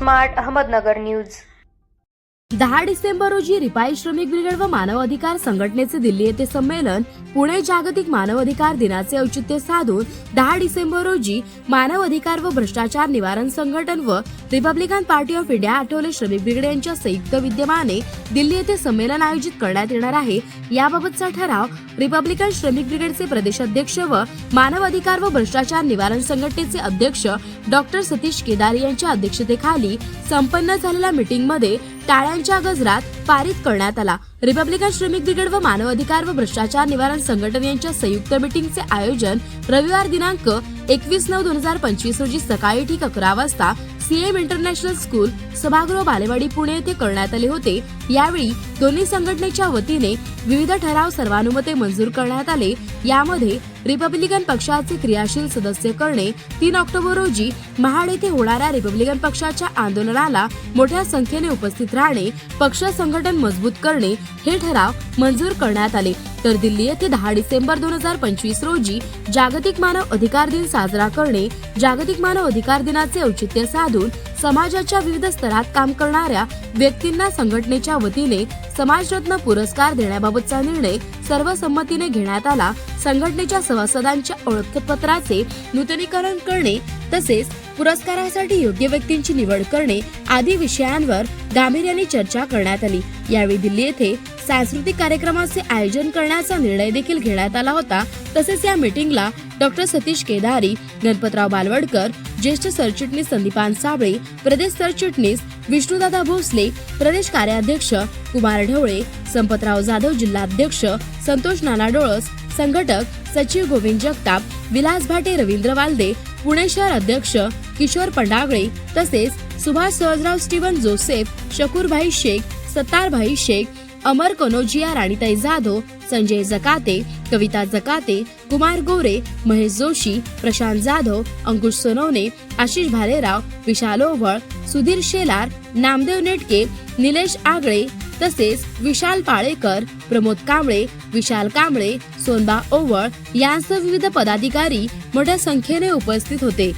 Smart Ahmednagar news. 10 December रोजी रिपाई श्रमिक brigade व मानव अधिकार संघटनेचे दिल्ली येथे संमेलन पुणे जागतिक मानव अधिकार दिनाचे औचित्य साधून 10 डिसेंबर रोजी मानव अधिकार व भ्रष्टाचार निवारण संघटन व Republican party of India Athawale श्रमिक ब्रिगेड यांच्या संयुक्त विद्यमाने दिल्ली येथे संमेलन आयोजित करण्यात येणार आहे। याबाबतचा ठराव रिपब्लिकन श्रमिक ब्रिगेडचे प्रदेशाध्यक्ष व मानव अधिकार व भ्रष्टाचार निवारण संघटनेचे अध्यक्ष डॉक्टर सतीश केदारी यांच्या अध्यक्षतेखाली संपन्न झालेल्या मीटिंगमध्ये टाळ्यांच्या गजरात पारित करण्यात आला। रिपब्लिकन श्रमिक ब्रिगेड व मानव अधिकार व भ्रष्टाचार निवारण संघटन यांच्या संयुक्त मीटिंगचे आयोजन रविवार दिनांक 21/9/2025 रोजी सकाळी ठीक 11 वाजता सीएम इंटरनॅशनल स्कूल सभागृह बालेवाडी पुणे येथे करण्यात आले होते। यावेळी दोन्ही संघटनेच्या वतीने विविध ठराव सर्वानुमते मंजूर करण्यात आले। यामध्ये रिपब्लिकन पक्षाचे क्रियाशील सदस्य करणे, 3 ऑक्टोबर रोजी महाड येथे होणाऱ्या रिपब्लिकन पक्षाच्या आंदोलनाला मोठ्या संख्येने उपस्थित राहणे, पक्ष संघटन मजबूत करणे हे ठराव मंजूर करण्यात आले। तर दिल्ली येथे 10 डिसेंबर 2025 रोजी जागतिक मानव अधिकार दिन साजरा करणे, जागतिक मानव अधिकार दिनाचे औचित्य साधून समाजाच्या विविध स्तरात काम करणाऱ्या व्यक्तींना संघटनेच्या वतीने समाजरत्न पुरस्कार देण्याबाबतचा निर्णय सर्वसंमतीने घेण्यात आला। संघटनेच्या सभासदांच्या ओळखपत्राचे नूतनीकरण करणे तसेच पुरस्कारासाठी योग्य व्यक्तींची निवड करणे आदी विषयांवर गांभीर्याने चर्चा करण्यात आली। यावेळी दिल्ली येथे सांस्कृतिक कार्यक्रमाचे आयोजन करण्याचा निर्णय देखील घेण्यात आला होता। तसेच या मीटिंगला डॉक्टर सतीश केदारी, गणपतराव बालवडकर, ज्येष्ठ सरचिटणीस संदीपान साबळे, प्रदेश सरचिटणीस विष्णुदादा भोसले, प्रदेश कार्याध्यक्ष कुमार ढवळे, संपतराव जाधव, जिल्हाध्यक्ष संतोष नाना डोळस, संघटक सचिव गोविंद जगताप, विलास भाटे, रवींद्र वालदे, पुणे शहर अध्यक्ष किशोर पंडागळे तसेच सुभाष सहजराव, स्टीवन जोसेफ, शकूरभाई शेख, सत्तारभाई शेख, अमर कनोजिया, राणीताई जाधव, संजय जकाते, कविता जकाते, कुमार गोरे, महेश जोशी, प्रशांत जाधव, अंकुश सोनवणे, आशिष भालेराव, विशाल ओव्हळ, सुधीर शेलार, नामदेव नेटके, निलेश आगळे तसेच विशाल पाळेकर, प्रमोद कांबळे, विशाल कांबळे, सोनबा ओव्हळ यांसह विविध पदाधिकारी मोठ्या संख्येने उपस्थित होते।